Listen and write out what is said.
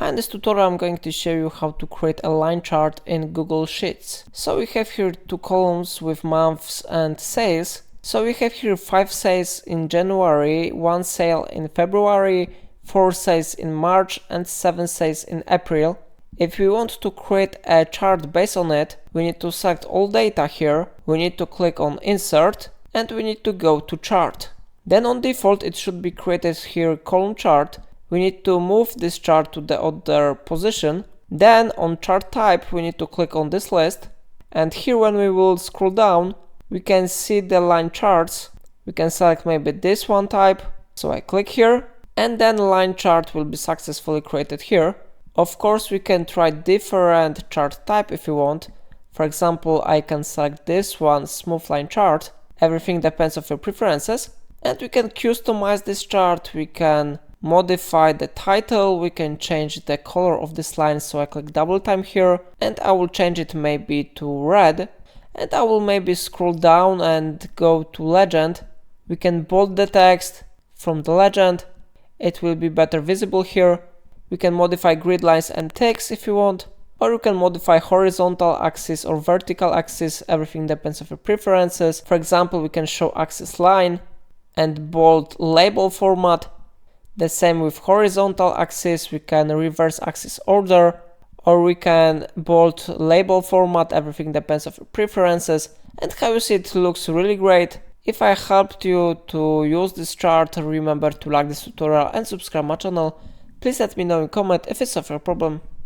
In this tutorial I'm going to show you how to create a line chart in Google Sheets. So we have here two columns with months and sales. So we have here 5 sales in January, 1 sale in February, 4 sales in March and 7 sales in April. If we want to create a chart based on it, we need to select all data here, we need to click on Insert and we need to go to Chart. Then on default it should be created here column chart. We need to move this chart to the other position. Then on chart type we need to click on this list, and here when we will scroll down we can see the line charts. We can select maybe this one type, so I click here and then line chart will be successfully created here. Of course we can try different chart type if you want. For example, I can select this one, smooth line chart. Everything depends on your preferences, and we can customize this chart. We can modify the title, we can change the color of this line, so I click double time here and I will change it maybe to red, and I will maybe scroll down and go to legend. We can bold the text from the legend, it will be better visible here. We can modify grid lines and text if you want, or you can modify horizontal axis or vertical axis, everything depends on your preferences. For example, we can show axis line and bold label format. The same with horizontal axis, we can reverse axis order, or we can bold label format, everything depends on your preferences. And how you see it looks really great. If I helped you to use this chart, remember to like this tutorial and subscribe my channel. Please let me know in comment if it's a problem.